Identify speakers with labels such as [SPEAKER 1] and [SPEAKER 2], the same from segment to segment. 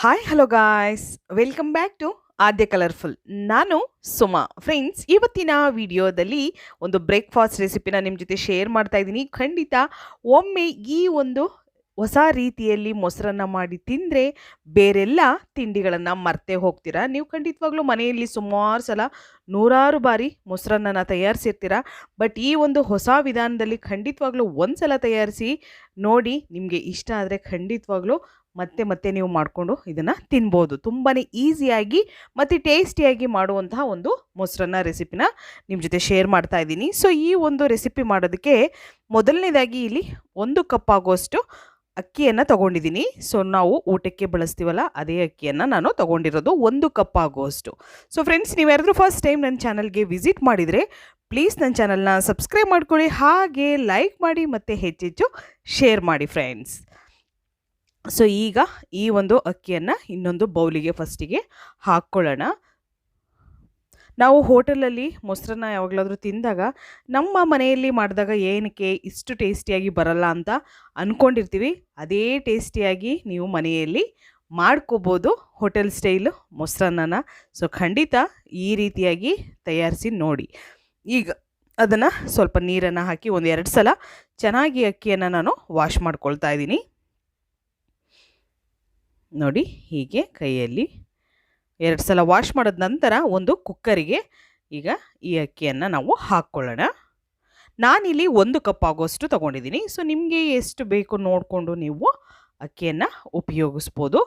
[SPEAKER 1] Hi hello guys, welcome back to Aadya colourful. ನಾನು Suma. Friends, ಇವತ್ತಿನ ವಿಡಿಯೋದಲ್ಲಿ ಒಂದು ಬ್ರೇಕ್ಫಾಸ್ಟ್ ರೆಸಿಪಿನ ನಿಮ್ಮ ಜೊತೆ ಶೇರ್ ಮಾಡ್ತಾ ಇದ್ದೀನಿ. ಖಂಡಿತ ಒಮ್ಮೆ ಈ ಒಂದು ಹೊಸ ರೀತಿಯಲ್ಲಿ ಮೊಸರನ್ನ ಮಾಡಿ ತಿಂದರೆ ಬೇರೆಲ್ಲ ತಿಂಡಿಗಳನ್ನು ಮರ್ತೇ ಹೋಗ್ತೀರಾ. ನೀವು ಖಂಡಿತವಾಗ್ಲೂ ಮನೆಯಲ್ಲಿ ಸುಮಾರು ಸಲ ನೂರಾರು ಬಾರಿ ಮೊಸರನ್ನ ತಯಾರಿಸಿರ್ತೀರ. ಬಟ್ ಈ ಒಂದು ಹೊಸ ವಿಧಾನದಲ್ಲಿ ಖಂಡಿತವಾಗ್ಲೂ ಒಂದು ಸಲ ತಯಾರಿಸಿ ನೋಡಿ. ನಿಮಗೆ ಇಷ್ಟ ಆದರೆ ಖಂಡಿತವಾಗ್ಲೂ ಮತ್ತೆ ಮತ್ತೆ ನೀವು ಮಾಡಿಕೊಂಡು ಇದನ್ನು ತಿನ್ಬೋದು. ತುಂಬಾ ಈಸಿಯಾಗಿ ಮತ್ತು ಟೇಸ್ಟಿಯಾಗಿ ಮಾಡುವಂತಹ ಒಂದು ಮೊಸರನ್ನ ರೆಸಿಪಿನ ನಿಮ್ಮ ಜೊತೆ ಶೇರ್ ಮಾಡ್ತಾ ಇದ್ದೀನಿ. ಸೊ ಈ ಒಂದು ರೆಸಿಪಿ ಮಾಡೋದಕ್ಕೆ ಮೊದಲನೇದಾಗಿ ಇಲ್ಲಿ 1 ಕಪ್ ಆಗೋಷ್ಟು ಅಕ್ಕಿಯನ್ನು ತೊಗೊಂಡಿದ್ದೀನಿ. ಸೊ ನಾವು ಊಟಕ್ಕೆ ಬಳಸ್ತೀವಲ್ಲ ಅದೇ ಅಕ್ಕಿಯನ್ನು ನಾನು ತೊಗೊಂಡಿರೋದು 1 ಕಪ್ ಆಗೋಷ್ಟು. ಸೊ ಫ್ರೆಂಡ್ಸ್, ನೀವು ಯಾರಾದರೂ ಫಸ್ಟ್ ಟೈಮ್ ನನ್ನ ಚಾನಲ್ಗೆ ವಿಸಿಟ್ ಮಾಡಿದರೆ ಪ್ಲೀಸ್ ನನ್ನ ಚಾನಲ್ನ ಸಬ್ಸ್ಕ್ರೈಬ್ ಮಾಡ್ಕೊಳ್ಳಿ, ಹಾಗೆ ಲೈಕ್ ಮಾಡಿ ಮತ್ತು ಹೆಚ್ಚೆಚ್ಚು ಶೇರ್ ಮಾಡಿ ಫ್ರೆಂಡ್ಸ್. ಸೊ ಈಗ ಈ ಒಂದು ಅಕ್ಕಿಯನ್ನು ಇನ್ನೊಂದು ಬೌಲಿಗೆ ಫಸ್ಟಿಗೆ ಹಾಕ್ಕೊಳ್ಳೋಣ. ನಾವು ಹೋಟೆಲಲ್ಲಿ ಮೊಸರನ್ನ ಯಾವಾಗಲಾದರೂ ತಿಂದಾಗ ನಮ್ಮ ಮನೆಯಲ್ಲಿ ಮಾಡಿದಾಗ ಏನಕ್ಕೆ ಇಷ್ಟು ಟೇಸ್ಟಿಯಾಗಿ ಬರಲ್ಲ ಅಂತ ಅಂದ್ಕೊಂಡಿರ್ತೀವಿ. ಅದೇ ಟೇಸ್ಟಿಯಾಗಿ ನೀವು ಮನೆಯಲ್ಲಿ ಮಾಡ್ಕೋಬೋದು ಹೋಟೆಲ್ ಸ್ಟೈಲು ಮೊಸರನ್ನ. ಸೊ ಖಂಡಿತ ಈ ರೀತಿಯಾಗಿ ತಯಾರಿಸಿ ನೋಡಿ. ಈಗ ಅದನ್ನು ಸ್ವಲ್ಪ ನೀರನ್ನು ಹಾಕಿ 1-2 ಸಲ ಚೆನ್ನಾಗಿ ಅಕ್ಕಿಯನ್ನು ನಾನು ವಾಶ್ ಮಾಡ್ಕೊಳ್ತಾ ಇದ್ದೀನಿ. ನೋಡಿ, ಹೀಗೆ ಕೈಯಲ್ಲಿ 2 ಸಲ ವಾಶ್ ಮಾಡಿದ ನಂತರ ಒಂದು ಕುಕ್ಕರಿಗೆ ಈಗ ಈ ಅಕ್ಕಿಯನ್ನು ನಾವು ಹಾಕ್ಕೊಳ್ಳೋಣ. ನಾನಿಲ್ಲಿ 1 ಕಪ್ ಆಗೋಷ್ಟು ತೊಗೊಂಡಿದ್ದೀನಿ. ಸೊ ನಿಮಗೆ ಎಷ್ಟು ಬೇಕು ನೋಡಿಕೊಂಡು ನೀವು ಅಕ್ಕಿಯನ್ನು ಉಪಯೋಗಿಸ್ಬೋದು.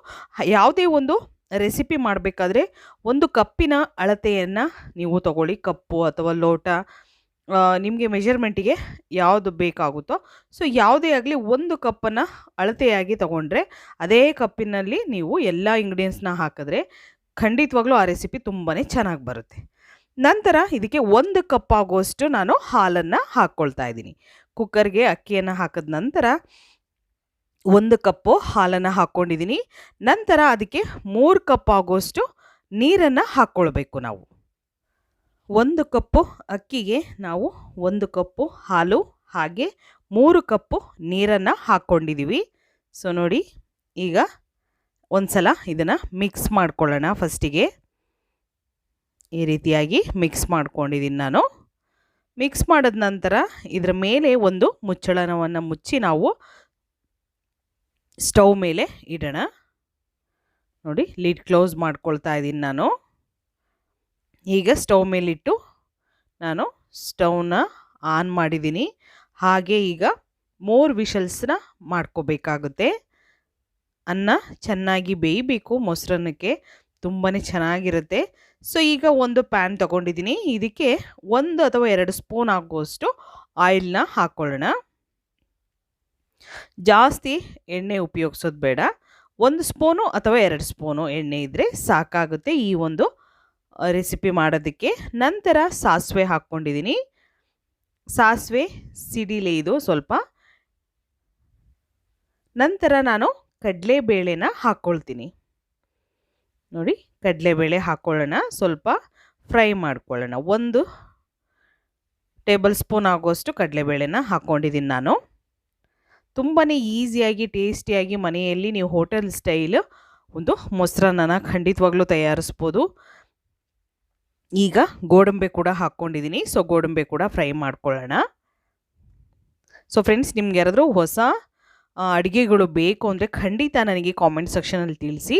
[SPEAKER 1] ಯಾವುದೇ ಒಂದು ರೆಸಿಪಿ ಮಾಡಬೇಕಾದ್ರೆ 1 ಕಪ್ಪಿನ ಅಳತೆಯನ್ನು ನೀವು ತಗೊಳ್ಳಿ. ಕಪ್ಪು ಅಥವಾ ಲೋಟ ನಿಮಗೆ ಮೆಜರ್ಮೆಂಟಿಗೆ ಯಾವುದು ಬೇಕಾಗುತ್ತೋ, ಸೊ ಯಾವುದೇ ಆಗಲಿ 1 ಕಪ್ಪನ್ನು ಅಳತೆಯಾಗಿ ತೊಗೊಂಡ್ರೆ ಅದೇ ಕಪ್ಪಿನಲ್ಲಿ ನೀವು ಎಲ್ಲ ಇಂಗ್ರೀಡಿಯೆಂಟ್ಸ್ನ ಹಾಕಿದ್ರೆ ಖಂಡಿತವಾಗ್ಲೂ ಆ ರೆಸಿಪಿ ತುಂಬಾ ಚೆನ್ನಾಗಿ ಬರುತ್ತೆ. ನಂತರ ಇದಕ್ಕೆ 1 ಕಪ್ ಆಗುವಷ್ಟು ನಾನು ಹಾಲನ್ನು ಹಾಕ್ಕೊಳ್ತಾ ಇದ್ದೀನಿ. ಕುಕ್ಕರ್ಗೆ ಅಕ್ಕಿಯನ್ನು ಹಾಕಿದ ನಂತರ 1 ಕಪ್ಪು ಹಾಲನ್ನು ಹಾಕ್ಕೊಂಡಿದ್ದೀನಿ. ನಂತರ ಅದಕ್ಕೆ 3 ಕಪ್ ಆಗುವಷ್ಟು ನೀರನ್ನು ಹಾಕ್ಕೊಳ್ಬೇಕು ನಾವು. 1 ಕಪ್ಪು ಅಕ್ಕಿಗೆ ನಾವು 1 ಕಪ್ಪು ಹಾಲು ಹಾಗೆ 3 ಕಪ್ಪು ನೀರನ್ನು ಹಾಕ್ಕೊಂಡಿದ್ದೀವಿ. ಸೊ ನೋಡಿ, ಈಗ ಒಂದು ಸಲ ಇದನ್ನು ಮಿಕ್ಸ್ ಮಾಡ್ಕೊಳ್ಳೋಣ. ಫಸ್ಟಿಗೆ ಈ ರೀತಿಯಾಗಿ ಮಿಕ್ಸ್ ಮಾಡ್ಕೊಂಡಿದ್ದೀನಿ ನಾನು. ಮಿಕ್ಸ್ ಮಾಡಿದ ನಂತರ ಇದರ ಮೇಲೆ ಒಂದು ಮುಚ್ಚಳವನ್ನು ಮುಚ್ಚಿ ನಾವು ಸ್ಟವ್ ಮೇಲೆ ಇಡೋಣ. ನೋಡಿ, ಲಿಡ್ ಕ್ಲೋಸ್ ಮಾಡ್ಕೊಳ್ತಾ ಇದ್ದೀನಿ ನಾನು. ಈಗ ಸ್ಟವ್ ಮೇಲಿಟ್ಟು ನಾನು ಸ್ಟವ್ನ ಆನ್ ಮಾಡಿದ್ದೀನಿ. ಹಾಗೆ ಈಗ 3 ವಿಷಲ್ಸ್ನ ಮಾಡ್ಕೋಬೇಕಾಗುತ್ತೆ. ಅನ್ನ ಚೆನ್ನಾಗಿ ಬೇಯಬೇಕು, ಮೊಸರನ್ನಕ್ಕೆ ತುಂಬಾ ಚೆನ್ನಾಗಿರುತ್ತೆ. ಸೊ ಈಗ ಒಂದು ಪ್ಯಾನ್ ತೊಗೊಂಡಿದ್ದೀನಿ. ಇದಕ್ಕೆ 1 ಅಥವಾ 2 ಸ್ಪೂನ್ ಆಗುವಷ್ಟು ಆಯಿಲ್ನ ಹಾಕ್ಕೊಳ್ಳೋಣ. ಜಾಸ್ತಿ ಎಣ್ಣೆ ಉಪಯೋಗಿಸೋದು ಬೇಡ. 1 ಸ್ಪೂನು ಅಥವಾ 2 ಸ್ಪೂನು ಎಣ್ಣೆ ಇದ್ದರೆ ಸಾಕಾಗುತ್ತೆ ಈ ಒಂದು ರೆಸಿಪಿ ಮಾಡೋದಕ್ಕೆ. ನಂತರ ಸಾಸಿವೆ ಹಾಕ್ಕೊಂಡಿದ್ದೀನಿ. ಸಾಸಿವೆ ಸಿಡಿಲೆ ಇದು ಸ್ವಲ್ಪ. ನಂತರ ನಾನು ಕಡಲೆಬೇಳೆನ ಹಾಕ್ಕೊಳ್ತೀನಿ. ನೋಡಿ, ಕಡಲೆಬೇಳೆ ಹಾಕ್ಕೊಳ್ಳೋಣ. ಸ್ವಲ್ಪ ಫ್ರೈ ಮಾಡ್ಕೊಳ್ಳೋಣ. 1 ಟೇಬಲ್ ಸ್ಪೂನ್ ಆಗುವಷ್ಟು ಕಡಲೆಬೇಳೆನ ಹಾಕ್ಕೊಂಡಿದ್ದೀನಿ ನಾನು. ತುಂಬಾ ಈಸಿಯಾಗಿ ಟೇಸ್ಟಿಯಾಗಿ ಮನೆಯಲ್ಲಿ ನೀವು ಹೋಟೆಲ್ ಸ್ಟೈಲ್ ಒಂದು ಮೊಸರನ್ನ ಖಂಡಿತವಾಗ್ಲೂ ತಯಾರಿಸ್ಬೋದು. ಈಗ ಗೋಡಂಬಿ ಕೂಡ ಹಾಕ್ಕೊಂಡಿದ್ದೀನಿ. ಸೊ ಗೋಡಂಬಿ ಕೂಡ ಫ್ರೈ ಮಾಡ್ಕೊಳ್ಳೋಣ. ಸೊ ಫ್ರೆಂಡ್ಸ್, ನಿಮ್ಗೆ ಯಾರಾದರೂ ಹೊಸ ಅಡುಗೆಗಳು ಬೇಕು ಅಂದರೆ ಖಂಡಿತ ನನಗೆ ಕಾಮೆಂಟ್ ಸೆಕ್ಷನಲ್ಲಿ ತಿಳಿಸಿ.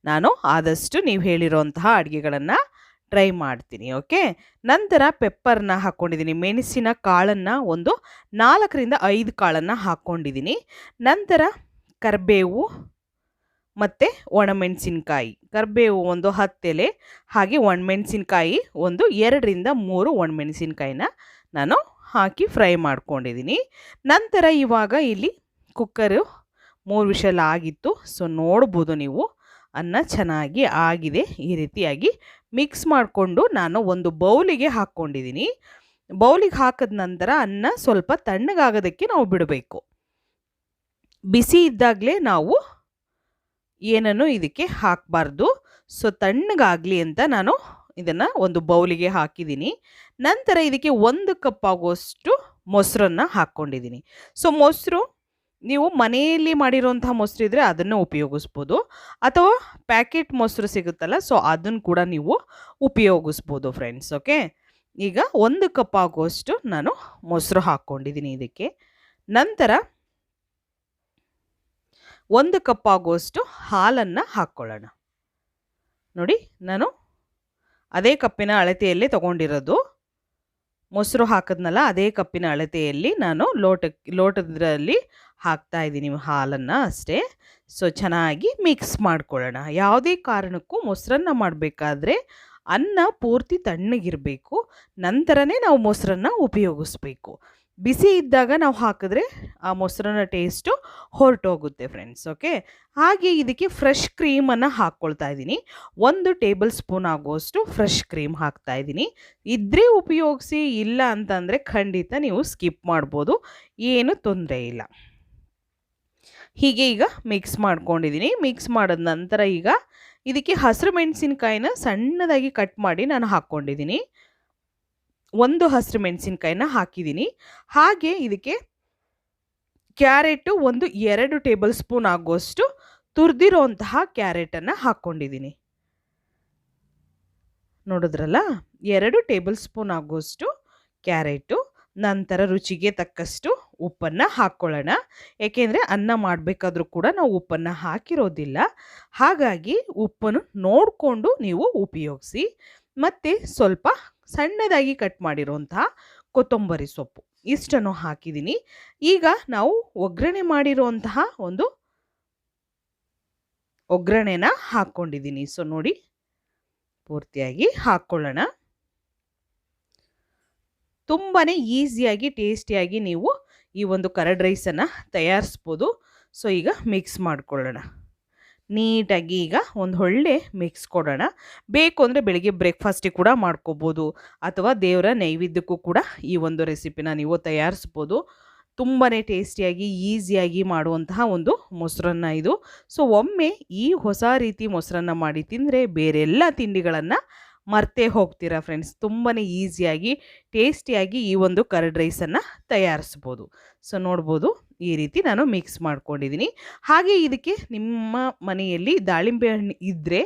[SPEAKER 1] ನಾನು ಆದಷ್ಟು ನೀವು ಹೇಳಿರೋಂತಹ ಅಡುಗೆಗಳನ್ನು ಟ್ರೈ ಮಾಡ್ತೀನಿ. ಓಕೆ. ನಂತರ ಪೆಪ್ಪರ್ನ ಹಾಕ್ಕೊಂಡಿದ್ದೀನಿ. ಮೆಣಸಿನ ಕಾಳನ್ನು ಒಂದು 4ರಿಂದ 5 ಕಾಳನ್ನು ಹಾಕ್ಕೊಂಡಿದ್ದೀನಿ. ನಂತರ ಕರಿಬೇವು ಮತ್ತು ಒಣಮೆಣಸಿನ್ಕಾಯಿ. ಕರಿಬೇವು ಒಂದು 10 ಎಲೆ, ಹಾಗೆ ಒಣಮೆಣಸಿನ್ಕಾಯಿ ಒಂದು 2ರಿಂದ 3 ಒಣಮೆಣಸಿನ್ಕಾಯಿನ ನಾನು ಹಾಕಿ ಫ್ರೈ ಮಾಡ್ಕೊಂಡಿದ್ದೀನಿ. ನಂತರ ಇವಾಗ ಇಲ್ಲಿ ಕುಕ್ಕರು 3 ವಿಷಲ್ ಆಗಿತ್ತು. ಸೊ ನೋಡ್ಬೋದು ನೀವು, ಅನ್ನ ಚೆನ್ನಾಗಿ ಆಗಿದೆ. ಈ ರೀತಿಯಾಗಿ ಮಿಕ್ಸ್ ಮಾಡಿಕೊಂಡು ನಾನು ಒಂದು ಬೌಲಿಗೆ ಹಾಕ್ಕೊಂಡಿದ್ದೀನಿ. ಬೌಲಿಗೆ ಹಾಕಿದ ನಂತರ ಅನ್ನ ಸ್ವಲ್ಪ ತಣ್ಣಗಾಗೋದಕ್ಕೆ ನಾವು ಬಿಡಬೇಕು. ಬಿಸಿ ಇದ್ದಾಗಲೇ ನಾವು ಏನನ್ನು ಇದಕ್ಕೆ ಹಾಕಬಾರ್ದು. ಸೊ ತಣ್ಣಗಾಗಲಿ ಅಂತ ನಾನು ಇದನ್ನು ಒಂದು ಬೌಲಿಗೆ ಹಾಕಿದ್ದೀನಿ. ನಂತರ ಇದಕ್ಕೆ 1 ಕಪ್ ಆಗುವಷ್ಟು ಮೊಸರನ್ನು ಹಾಕ್ಕೊಂಡಿದ್ದೀನಿ. ಸೊ ಮೊಸರು ನೀವು ಮನೆಯಲ್ಲಿ ಮಾಡಿರೋಂಥ ಮೊಸರು ಇದ್ದರೆ ಅದನ್ನು ಉಪಯೋಗಿಸ್ಬೋದು, ಅಥವಾ ಪ್ಯಾಕೆಟ್ ಮೊಸರು ಸಿಗುತ್ತಲ್ಲ, ಸೊ ಅದನ್ನು ಕೂಡ ನೀವು ಉಪಯೋಗಿಸ್ಬೋದು ಫ್ರೆಂಡ್ಸ್. ಓಕೆ, ಈಗ 1 ಕಪ್ ಆಗುವಷ್ಟು ನಾನು ಮೊಸರು ಹಾಕ್ಕೊಂಡಿದ್ದೀನಿ ಇದಕ್ಕೆ. ನಂತರ 1 ಕಪ್ ಆಗುವಷ್ಟು ಹಾಲನ್ನು ಹಾಕ್ಕೊಳ್ಳೋಣ. ನೋಡಿ, ನಾನು ಅದೇ ಕಪ್ಪಿನ ಅಳತೆಯಲ್ಲಿ ತಗೊಂಡಿರೋದು. ಮೊಸರು ಹಾಕಿದ್ನಲ್ಲ, ಅದೇ ಕಪ್ಪಿನ ಅಳತೆಯಲ್ಲಿ ನಾನು ಲೋಟದಲ್ಲಿ ಹಾಕ್ತಾ ಇದ್ದೀನಿ ಹಾಲನ್ನು ಅಷ್ಟೇ. ಸೊ ಚೆನ್ನಾಗಿ ಮಿಕ್ಸ್ ಮಾಡ್ಕೊಳ್ಳೋಣ. ಯಾವುದೇ ಕಾರಣಕ್ಕೂ ಮೊಸರನ್ನ ಮಾಡಬೇಕಾದ್ರೆ ಅನ್ನ ಪೂರ್ತಿ ತಣ್ಣಗಿರಬೇಕು, ನಂತರನೇ ನಾವು ಮೊಸರನ್ನ ಉಪಯೋಗಿಸ್ಬೇಕು. ಬಿಸಿ ಇದ್ದಾಗ ನಾವು ಹಾಕಿದ್ರೆ ಆ ಮೊಸರನ್ನ ಟೇಸ್ಟು ಹೊರಟೋಗುತ್ತೆ ಫ್ರೆಂಡ್ಸ್. ಓಕೆ, ಹಾಗೆ ಇದಕ್ಕೆ ಫ್ರೆಶ್ ಕ್ರೀಮನ್ನು ಹಾಕ್ಕೊಳ್ತಾ ಇದ್ದೀನಿ. 1 ಟೇಬಲ್ ಸ್ಪೂನ್ ಆಗುವಷ್ಟು ಫ್ರೆಶ್ ಕ್ರೀಮ್ ಹಾಕ್ತಾ ಇದ್ದೀನಿ. ಇದ್ರೆ ಉಪಯೋಗಿಸಿ, ಇಲ್ಲ ಅಂತಂದರೆ ಖಂಡಿತ ನೀವು ಸ್ಕಿಪ್ ಮಾಡ್ಬೋದು, ಏನು ತೊಂದರೆ ಇಲ್ಲ. ಹೀಗೆ ಈಗ ಮಿಕ್ಸ್ ಮಾಡ್ಕೊಂಡಿದ್ದೀನಿ. ಮಿಕ್ಸ್ ಮಾಡಿದ ನಂತರ ಈಗ ಇದಕ್ಕೆ ಹಸಿರು ಮೆಣಸಿನ್ಕಾಯಿನ ಸಣ್ಣದಾಗಿ ಕಟ್ ಮಾಡಿ ನಾನು ಹಾಕ್ಕೊಂಡಿದ್ದೀನಿ. 1 ಹಸಿರು ಮೆಣಸಿನ್ಕಾಯಿನ ಹಾಕಿದ್ದೀನಿ. ಹಾಗೆ ಇದಕ್ಕೆ ಕ್ಯಾರೆಟು 2 ಟೇಬಲ್ ಸ್ಪೂನ್ ಆಗುವಷ್ಟು ತುರಿದಿರೋಂತಹ ಕ್ಯಾರೆಟನ್ನು ಹಾಕ್ಕೊಂಡಿದ್ದೀನಿ. ನೋಡಿದ್ರಲ್ಲ, 2 ಟೇಬಲ್ ಸ್ಪೂನ್ ಆಗುವಷ್ಟು ಕ್ಯಾರೆಟು. ನಂತರ ರುಚಿಗೆ ತಕ್ಕಷ್ಟು ಉಪ್ಪನ್ನು ಹಾಕ್ಕೊಳ್ಳೋಣ. ಏಕೆಂದರೆ ಅನ್ನ ಮಾಡಬೇಕಾದ್ರೂ ಕೂಡ ನಾವು ಉಪ್ಪನ್ನು ಹಾಕಿರೋದಿಲ್ಲ, ಹಾಗಾಗಿ ಉಪ್ಪನ್ನು ನೋಡಿಕೊಂಡು ನೀವು ಉಪಯೋಗಿಸಿ. ಮತ್ತು ಸ್ವಲ್ಪ ಸಣ್ಣದಾಗಿ ಕಟ್ ಮಾಡಿರೋಂತಹ ಕೊತ್ತಂಬರಿ ಸೊಪ್ಪು ಇಷ್ಟನ್ನು ಹಾಕಿದ್ದೀನಿ. ಈಗ ನಾವು ಒಗ್ಗರಣೆ ಮಾಡಿರೋಂತಹ ಒಂದು ಒಗ್ಗರಣೆನ ಹಾಕ್ಕೊಂಡಿದ್ದೀನಿ. ಸೊ ನೋಡಿ, ಪೂರ್ತಿಯಾಗಿ ಹಾಕ್ಕೊಳ್ಳೋಣ. ತುಂಬಾ ಈಸಿಯಾಗಿ ಟೇಸ್ಟಿಯಾಗಿ ನೀವು ಈ ಒಂದು ಕರ್ಡ್ ರೈಸನ್ನು ತಯಾರಿಸ್ಬೋದು. ಸೊ ಈಗ ಮಿಕ್ಸ್ ಮಾಡ್ಕೊಳ್ಳೋಣ ನೀಟಾಗಿ. ಈಗ ಒಂದು ಒಳ್ಳೆ ಮಿಕ್ಸ್ ಕೊಡೋಣ. ಬೇಕು ಅಂದರೆ ಬೆಳಿಗ್ಗೆ ಬ್ರೇಕ್ಫಾಸ್ಟಿಗೆ ಕೂಡ ಮಾಡ್ಕೋಬೋದು, ಅಥವಾ ದೇವರ ನೈವೇದ್ಯಕ್ಕೂ ಕೂಡ ಈ ಒಂದು ರೆಸಿಪಿನ ನೀವು ತಯಾರಿಸ್ಬೋದು. ತುಂಬಾ ಟೇಸ್ಟಿಯಾಗಿ ಈಸಿಯಾಗಿ ಮಾಡುವಂತಹ ಒಂದು ಮೊಸರನ್ನ ಇದು. ಸೊ ಒಮ್ಮೆ ಈ ಹೊಸ ರೀತಿ ಮೊಸರನ್ನ ಮಾಡಿ ತಿಂದರೆ ಬೇರೆಲ್ಲ ತಿಂಡಿಗಳನ್ನು ಮರ್ತೇ ಹೋಗ್ತೀರಾ ಫ್ರೆಂಡ್ಸ್. ತುಂಬಾ ಈಸಿಯಾಗಿ ಟೇಸ್ಟಿಯಾಗಿ ಈ ಒಂದು ಕರ್ಡ್ ರೈಸನ್ನು ತಯಾರಿಸ್ಬೋದು. ಸೊ ನೋಡ್ಬೋದು, ಈ ರೀತಿ ನಾನು ಮಿಕ್ಸ್ ಮಾಡ್ಕೊಂಡಿದ್ದೀನಿ. ಹಾಗೆ ಇದಕ್ಕೆ ನಿಮ್ಮ ಮನೆಯಲ್ಲಿ ದಾಳಿಂಬೆ ಹಣ್ಣು ಇದ್ದರೆ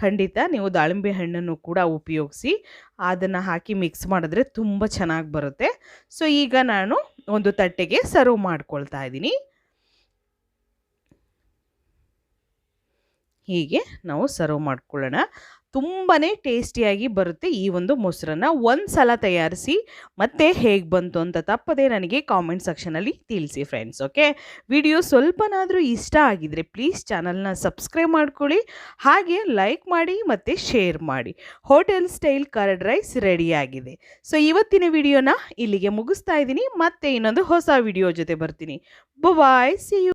[SPEAKER 1] ಖಂಡಿತ ನೀವು ದಾಳಿಂಬೆ ಹಣ್ಣನ್ನು ಕೂಡ ಉಪಯೋಗಿಸಿ ಅದನ್ನು ಹಾಕಿ ಮಿಕ್ಸ್ ಮಾಡಿದ್ರೆ ತುಂಬ ಚೆನ್ನಾಗಿ ಬರುತ್ತೆ. ಸೊ ಈಗ ನಾನು ಒಂದು ತಟ್ಟೆಗೆ ಸರ್ವ್ ಮಾಡ್ಕೊಳ್ತಾ ಇದ್ದೀನಿ. ಹೀಗೆ ನಾವು ಸರ್ವ್ ಮಾಡ್ಕೊಳ್ಳೋಣ. ತುಂಬಾ ಟೇಸ್ಟಿಯಾಗಿ ಬರುತ್ತೆ ಈ ಒಂದು ಮೊಸರನ್ನ. ಒಂದು ಸಲ ತಯಾರಿಸಿ ಮತ್ತೆ ಹೇಗೆ ಬಂತು ಅಂತ ತಪ್ಪದೆ ನನಗೆ ಕಾಮೆಂಟ್ ಸೆಕ್ಷನಲ್ಲಿ ತಿಳಿಸಿ ಫ್ರೆಂಡ್ಸ್. ಓಕೆ, ವಿಡಿಯೋ ಸ್ವಲ್ಪನಾದರೂ ಇಷ್ಟ ಆಗಿದರೆ ಪ್ಲೀಸ್ ಚಾನಲ್ನ ಸಬ್ಸ್ಕ್ರೈಬ್ ಮಾಡ್ಕೊಳ್ಳಿ, ಹಾಗೆ ಲೈಕ್ ಮಾಡಿ ಮತ್ತು ಶೇರ್ ಮಾಡಿ. ಹೋಟೆಲ್ ಸ್ಟೈಲ್ ಕರ್ಡ್ ರೈಸ್ ರೆಡಿಯಾಗಿದೆ. ಸೊ ಇವತ್ತಿನ ವಿಡಿಯೋನ ಇಲ್ಲಿಗೆ ಮುಗಿಸ್ತಾ ಇದ್ದೀನಿ. ಮತ್ತೆ ಇನ್ನೊಂದು ಹೊಸ ವಿಡಿಯೋ ಜೊತೆ ಬರ್ತೀನಿ. ಬಾಯ್, ಸಿ ಯು.